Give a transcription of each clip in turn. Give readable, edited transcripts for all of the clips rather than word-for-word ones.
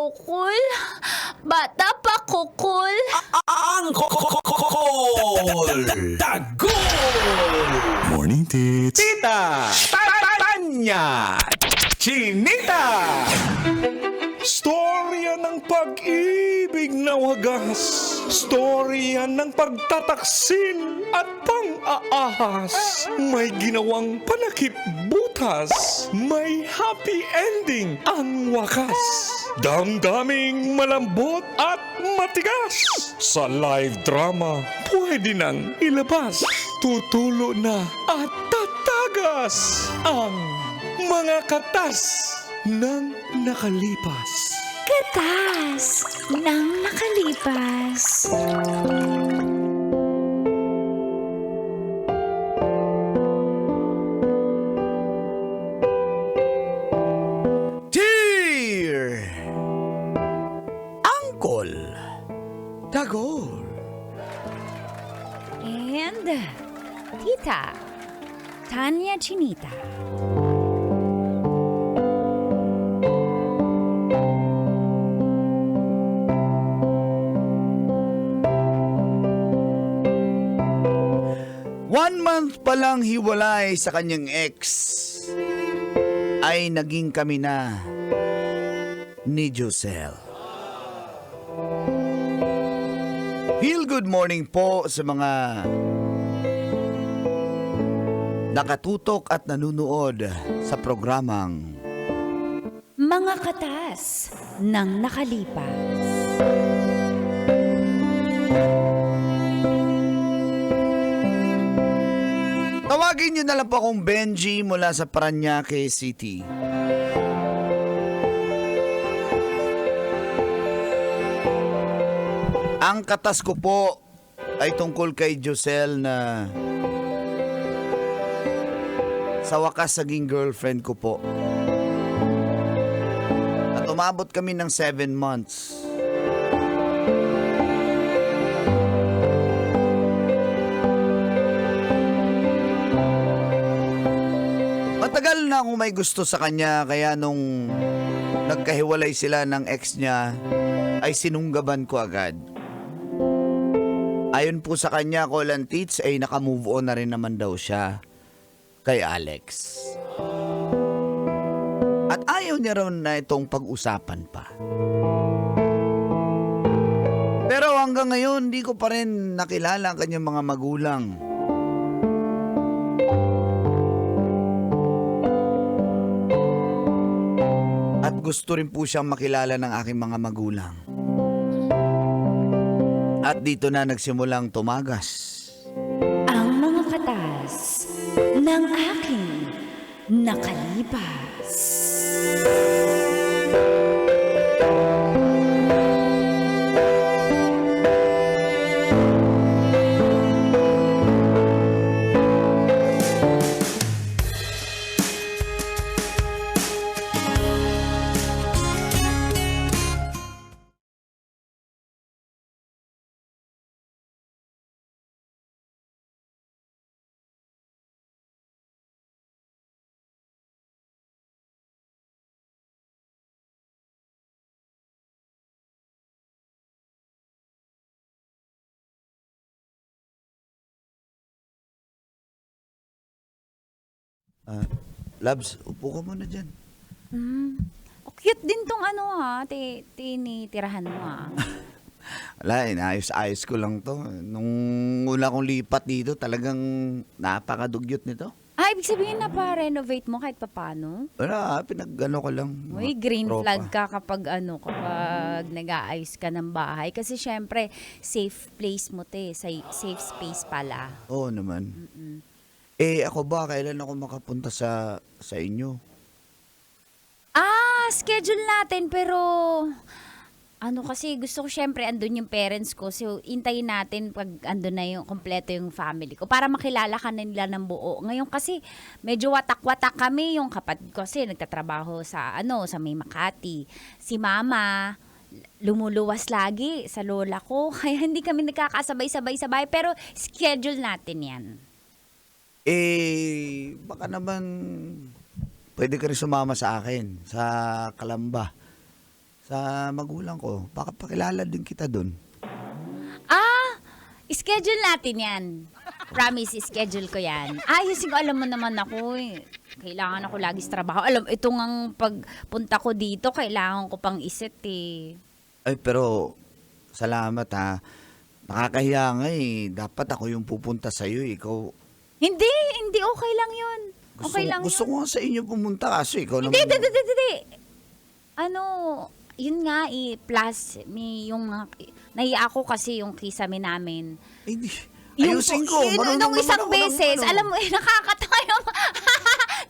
ukol. Bata pa kukol. Ang Call! Tagol! Morning, Tits. Tita! Tanya! Chinita! Storya ng pag-ibig na wagas. Storya ng pagtataksil at pang-aahas. May ginawang panakip butas. May happy ending ang wakas. Damdaming malambot at matigas. Sa live drama, pwede nang ilabas. Tutulo na at tatagas ang mga katas ng nakalipas. Katas ng nakalipas. Dear Uncle Tagol. And Tita Tanya Chinita. One month pa lang hiwalay sa kanyang ex, ay naging kami na ni Josel. Feel good morning po sa mga nakatutok at nanunood sa programang Mga katas ng nakalipas. Tawagin niyo na lang po akong Benji mula sa Parañaque City. Ang katas ko po ay tungkol kay Josel na sa wakas naging girlfriend ko po. At umabot kami ng 7 months. Matagal na akong may gusto sa kanya, kaya nung nagkahiwalay sila ng ex niya, ay sinunggaban ko agad. Ayon po sa kanya, Kolan Tits, ay nakamove on na rin naman daw siya kay Alex. At ayaw niya raw na itong pag-usapan pa. Pero hanggang ngayon, di ko pa rin nakilala ang kanyang mga magulang. At gusto rin po siyang makilala ng aking mga magulang. At dito na nagsimulang tumagas Ang mga katas ng aking nakalipas. Labs, upo ka muna dyan. Cute din tong ano tinitirahan mo Wala, inaayos-ayos ko lang to. Nung una kong lipat dito, talagang napakadugyot nito. Ibig sabihin na pa-renovate mo kahit papano? Wala, pinag-ano ko lang. Uy, mga green tropa. flag ka kapag nag-aayos ka ng bahay. Kasi syempre, safe place mo safe space pala. Oo naman. Ako ba, kailan ako makapunta sa inyo? Schedule natin pero kasi gusto ko syempre andun yung parents ko. So, intayin natin pag andun na yung kompleto yung family ko para makilala ka na nila ng buo. Ngayon kasi medyo watak-watak kami. Yung kapatid ko kasi nagtatrabaho sa may Makati. Si mama lumuluwas lagi sa lola ko. Kaya hindi kami nagkakasabay-sabay-sabay. Pero schedule natin yan. Baka naman pwede ka rin sumama sa akin sa Kalamba. sa magulang ko. Baka pakilala din kita doon. Schedule natin yan. Promise, schedule ko yan. Ayusin ko, alam mo naman ako eh. Kailangan ako lagi sa trabaho. Alam, ito ngang pagpunta ko dito, kailangan ko pang isit eh. Ay, pero salamat ha. Nakakahiya nga eh. Dapat ako yung pupunta sa'yo. Ikaw, Hindi okay lang yun. Okay lang gusto yun. ko nga sa inyo pumunta kaso ikaw Hindi. naman. Ano, yun nga eh, plus, may yung mga, naiya ako kasi yung kisame namin. Ay, ayusin ko. Marunong Nung naman isang ako ng beses, ano. alam mo, nakakatawa yung,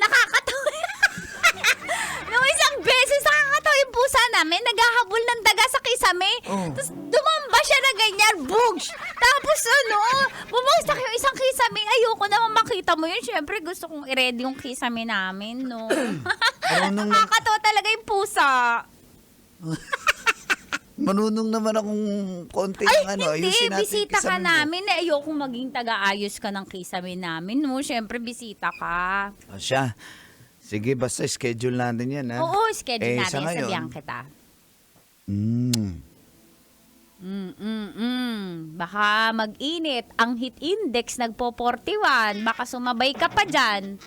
nakakatawa. Nung isang beses, nakakatawa yung pusa namin, naghahabol ng daga sa kisame. Oh. Tapos dumamba siya na ganyan, bugs! Tapos bumagsak yung isang kisame. Ayoko naman makita mo yun. Siyempre, gusto kong i-ready yung kisame namin, no? Nakakatawa talaga yung pusa. Manunong naman akong konti Ay, ng ano. hindi. Ayusin natin Bisita ka kisame mo. namin. Ayokong maging taga-ayos ka ng kisame namin, no? Siyempre, bisita ka. O siya. Sige, basta schedule natin yan ha. Oo, schedule Eh, natin. sa ngayon, Sabihan kita. Baka mag-init. Ang heat index nagpo-41. Baka sumabay ka pa dyan.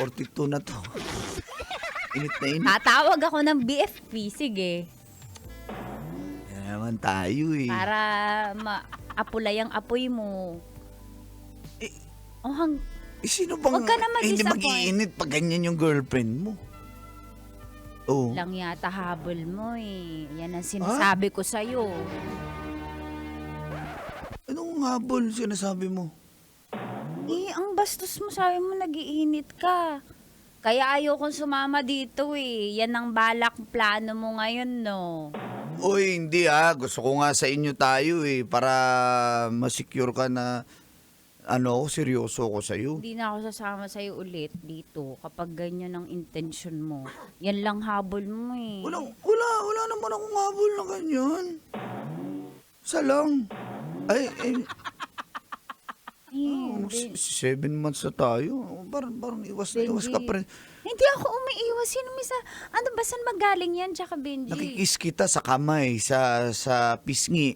42 na to. Init na init. Tatawag ako ng BFP. Sige. Yan naman tayo eh. Para maapulay ang apoy mo. Eh, sino bang Huwag ka na hindi mag-disappoint. mag-iinit pag ganyan yung girlfriend mo? Oh. Lang yata habol mo eh. Yan ang sinasabi ko sa'yo. Anong habol sinasabi mo? Eh, ang bastos mo, sabi mo nag-iinit ka. Kaya ayokong sumama dito eh. Yan ang balak plano mo ngayon, no? Uy, hindi Gusto ko nga sa inyo tayo eh. Para ma-secure ka na seryoso ko sa'yo. Hindi na ako sasama sa'yo ulit dito kapag ganyan ang intention mo. Yan lang habol mo eh. Wala naman akong habol na ganyan. Isa lang. Ay, Hindi. 7 months na tayo. Parang iwas na iwas ka pa rin. Hindi ako umiiwas. Sino misa? Ano ba saan magaling yan? Tsaka Benji. Nakikis kita sa kamay, sa pisngi.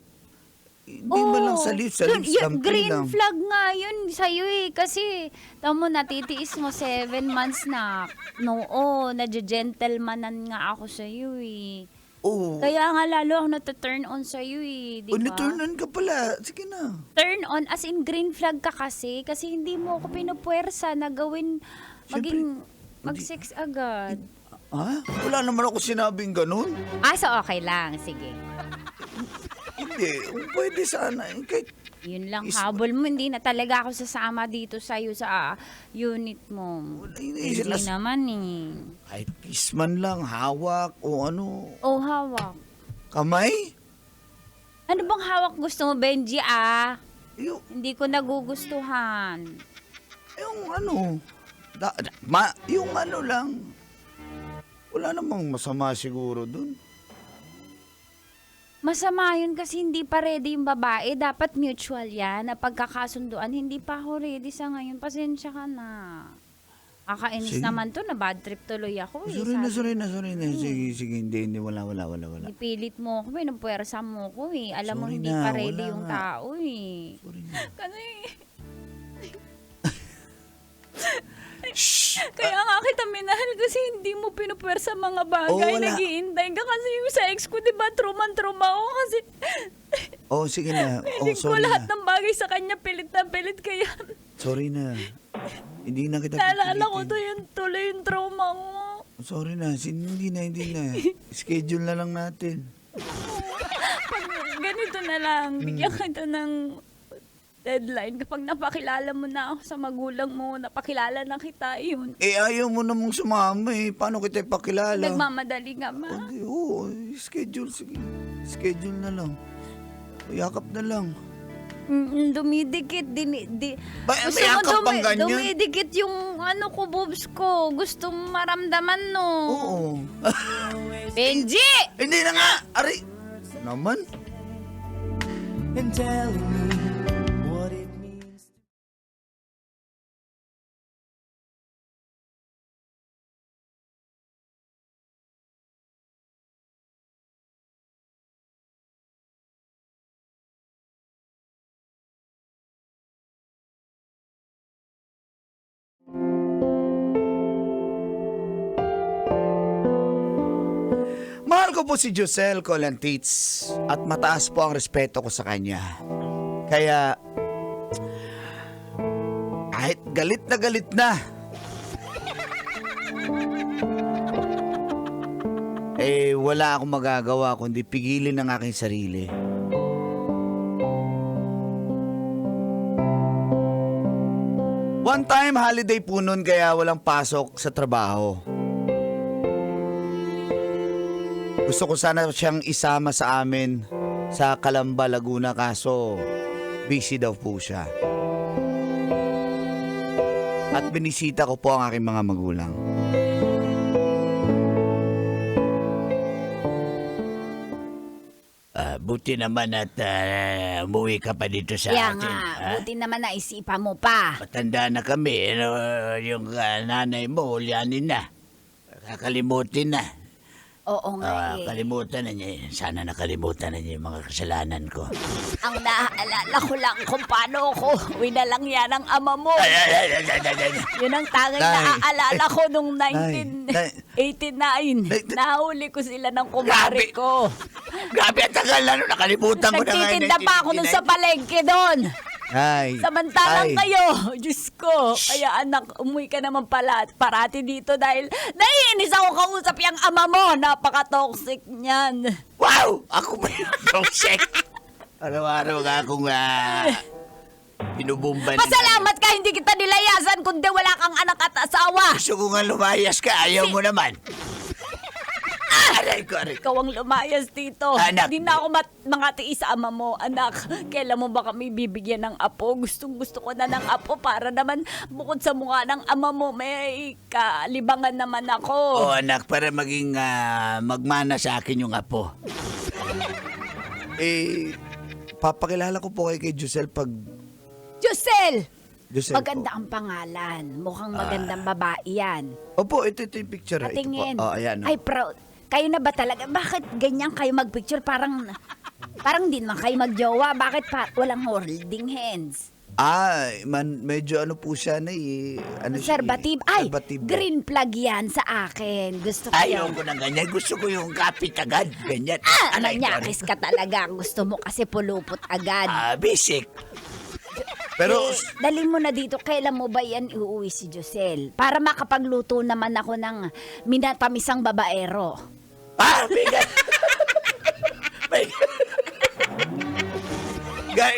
Hindi man lang sa lips, sa lips lang. Green lang. flag nga yun sa'yo eh. Kasi, tamo natitiis mo 7 months na. Oo, nadya-gentlemanan nga ako sa'yo eh. Oo. Kaya nga lalo ako nata-turn on sa'yo eh. Di ba? Turn-on ka pala. Sige na. Turn on as in green flag ka kasi. Kasi hindi mo ako pinupuwersa na gawin, maging, mag-sex agad. Ha? Wala naman ako sinabing ganun. So okay lang. Sige. Hindi. Pwede sana. Kahit Yun lang, Is- habol mo. Hindi na talaga ako sasama dito sa'yo sa unit mo. Hindi naman eh. kahit kiss man lang, hawak o ano. Oh, hawak. Kamay? Ano bang hawak gusto mo, Benji, Yung, Hindi ko nagugustuhan. yung ano. Yung ano lang. Wala namang masama siguro dun. Masama yun kasi hindi pa ready yung babae. Dapat mutual yan na pagkakasunduan. Hindi pa ako ready sa ngayon. Pasensya ka na. Kakainis Sige. naman to. Na bad trip tuloy ako eh. Sorry na. Sige, hindi, wala. Ipilit mo ako eh. Napuwersa mo ako eh. Alam mo Sorry hindi na, pa ready wala yung nga. tao eh. Sorry na. Kasi, Shh! kaya nga kita minahal kasi hindi mo pinupuwersa mga bagay. wala. Naghihintay ka kasi yung sa ex ko, diba? Truman-truma ako kasi Sige na. hindi ko Sorry lahat na. ng bagay sa kanya pilit na pilit kaya. Sorry na. Hindi na kita Naalala ko pipilitin. to yung tuloy yung trauma mo. Sorry na. Hindi na. Schedule na lang natin. Ganito na lang, bigyan kita ng deadline. Kapag napakilala mo na ako sa magulang mo, napakilala na kita, yun. Ayaw mo namang sumama eh. Paano kita ipakilala? Nagmamadali nga ba? Oo, schedule. Sige. Schedule na lang. Yakap na lang. Dumidikit. Gusto may yakap pang ganyan? dumidikit yung ano ko, boobs ko. Gusto mo maramdaman, no? Oo. Benji! Hindi na nga! Ari! Naman? and telling me Mahal ko po si Josel Colantits at mataas po ang respeto ko sa kanya. Kaya, kahit galit na, wala akong magagawa kundi pigilin ang aking sarili. One time, holiday po nun kaya walang pasok sa trabaho. Gusto ko sana siyang isama sa amin sa Calamba, Laguna kaso busy daw po siya. At binisita ko po ang aking mga magulang. Buti naman at umuwi ka pa dito sa Kaya atin. nga, buti naman naisipan mo pa. Matanda na kami. Yung nanay mo, ulyanin na. Kakalimutin na. Oo nga Kalimutan na niya. Sana nakalimutan na niya yung mga kasalanan ko. Ang naaalala ko lang kung paano ko winalang yan ng ama mo. Yun ang tanging Nay. naaalala ko nung Nay. 1989. Nahuli ko sila ng kumari Grabe. ko. Grabe, ang tagal na. Nakalimutan ko na nga. Nagtitinda pa ako nun sa palengke doon. Ay, Samantalang ay. kayo, Diyos ko. Kaya anak, umuwi ka naman pala at parati dito dahil naiinis ako kausap yung ama mo. Napaka-toxic niyan. Wow! Ako ba yung toxic? Araw-araw nga akong binubumban. Pasalamat ka, hindi kita nilayasan kundi wala kang anak at asawa. Gusto ko nga lumayas ka. Ayaw mo naman. Aray ko, aray ko. Ikaw ang lumayas dito. Anak. Hindi na ako mangatiis sa ama mo. Anak, kailan mo ba kami bibigyan ng apo? Gusto ko na ng apo para naman bukod sa mukha ng ama mo, may kalibangan naman ako. Oh, anak, para maging magmana sa akin yung apo. Papakilala ko po kay Josel pag... Josel! Josel Maganda ang pangalan. Mukhang magandang babae yan. Opo, ito yung picture. Ito po. Patingin. Oh, ayan. Ay, proud. Kayo na ba talaga? Bakit ganyan kayo magpicture? Parang di naman kayo magjowa. Bakit walang holding hands? Medyo ano po siya na Conservative. Ay, conservative. green flag yan sa akin. Gusto ko Ayaw yan. ko ng ganyan. Gusto ko yung kapit agad. Ganyan. Aray ko, aray Manyakis ka talaga. Gusto mo kasi pulupot agad. Basic. Pero, Dali mo na dito. Kailan mo ba yan iuwi si Josel? Para makapagluto naman ako ng pamisang babaero. Bigat.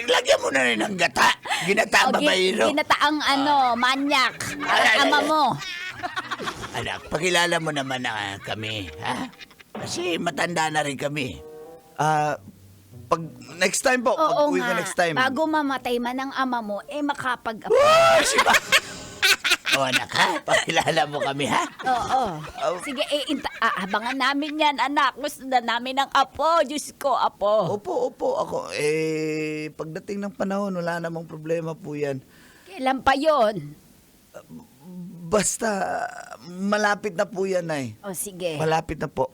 Lagyan mo na rin ng gata. Ginata ang babayero. Ginataang manyak. Ay, Ama mo. Anak, pakilala mo naman na kami. Ha? Kasi matanda na rin kami. pag next time po, pag Oo uwi ko nga. next time. Bago mamatay man ang ama mo, makapag-apo. O anak ha, pakilala mo kami ha. Oo. Sige, abangan namin yan, anak. Gusto na namin ng apo. Diyos ko, apo. Opo, ako. Pagdating ng panahon, wala namang problema po yan. Kailan pa yon? Basta, malapit na po yan, Nay. O sige. Malapit na po.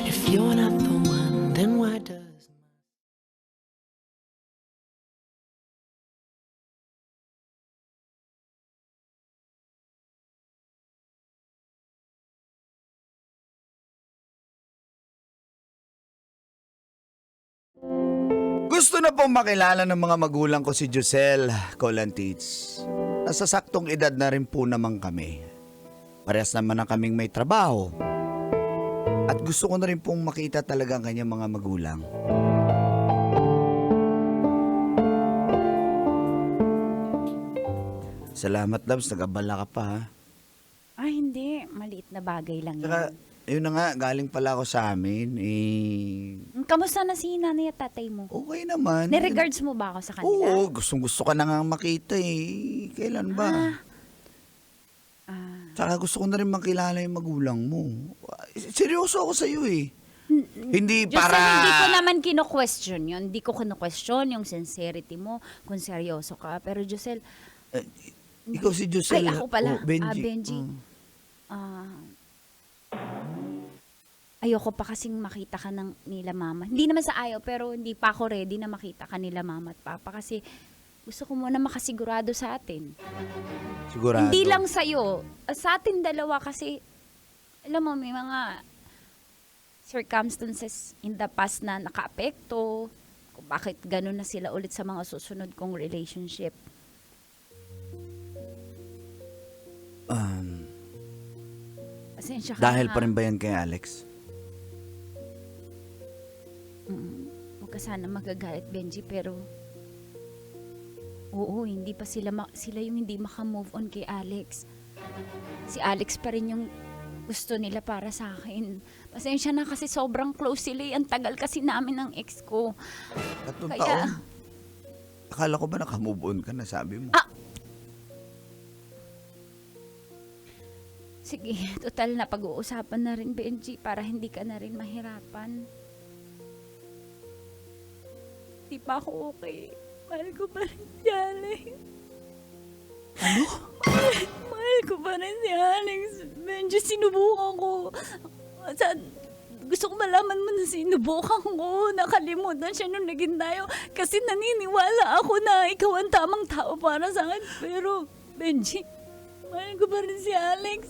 If you're not the one, then why does Gusto na pong makilala ng mga magulang ko si Josel Colantits. Nasa saktong edad na rin po naman kami. Parehas naman na kaming may trabaho. At gusto ko na rin pong makita talaga ang kanyang mga magulang. Salamat, Labs. Nag-abala ka pa, ha? Ay, hindi. Maliit na bagay lang Saka, yan. yun na nga, galing pala ako sa amin. Kamusta na si nanay at tatay mo? Okay naman. Niregards mo ba ako sa kanila? Oo, gustong-gusto ka na nga makita Kailan ba? Tsaka gusto ko na rin makilala yung magulang mo. Seryoso ako sa'yo Hindi Josel, para... hindi ko naman kino-question yun. Hindi ko kino-question yung sincerity mo kung seryoso ka. Pero Josel, Ikaw si Josel. ay ako pala. Benji. Benji. Ayoko pa kasing makita ka nila mama. Hindi naman sa ayaw, pero hindi pa ako ready na makita ka nila mama at papa kasi gusto ko muna makasigurado sa atin. Sigurado. Hindi lang sa'yo. Sa atin dalawa kasi, alam mo, may mga circumstances in the past na nakaapekto, kung bakit gano'n na sila ulit sa mga susunod kong relationship. Pasensya ka Dahil na. pa rin ba yan kay Alex? Huwag ka sana magagalit, Benji, pero oo, hindi pa sila yung hindi maka-move on kay Alex. Si Alex pa rin yung gusto nila para sa akin. Pasensya na kasi sobrang close sila. Ang tagal kasi namin ng ex ko. 3 Kaya- taon? Akala ko ba naka-move on ka na, sabi mo? Sige, total na pag-uusapan na rin, Benji, para hindi ka na rin mahirapan. Di pa ako okay. Mahal ko pa rin si Alex. Ano? Mahal ko pa rin si Alex. Benji, sinubukan ko. Gusto ko malaman mo na sinubukan ko. Nakalimutan siya nung naging tayo. Kasi naniniwala ako na ikaw ang tamang tao para sa akin. Pero, Benji, mahal ko pa rin si Alex.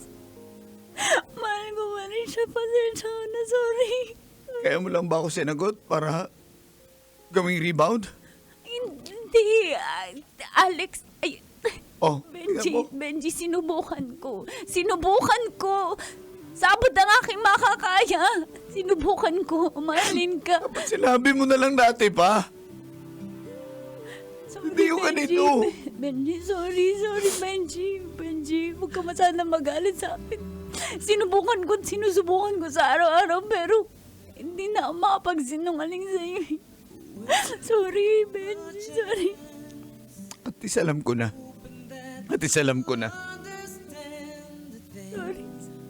Mahal ko pa rin siya. Pasensya ko na, sorry. Kaya mo lang ba ako sinagot para gawing rebound? Hindi. Alex, ay, Oh, tingnan mo. Benji, sinubukan ko. Sinubukan ko. Sabot ang aking makakaya. Sinubukan ko. Umahalin ka. Dapat sinabi mo na lang dati pa. Sorry, Hindi yung ganito. Benji, sorry, Benji. Benji, huwag ka masana magalit sa akin. Sinusubukan ko sa araw-araw, pero hindi na ako makapagsinungaling sa'yo. Sorry, Benji, sorry. At least alam ko na. At least alam ko na. Sorry,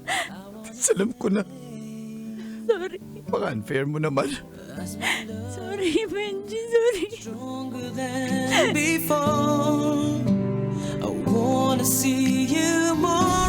At least alam ko na. sorry. Baka unfair mo naman. Sorry, Benji, sorry. Stronger than before. I wanna see you more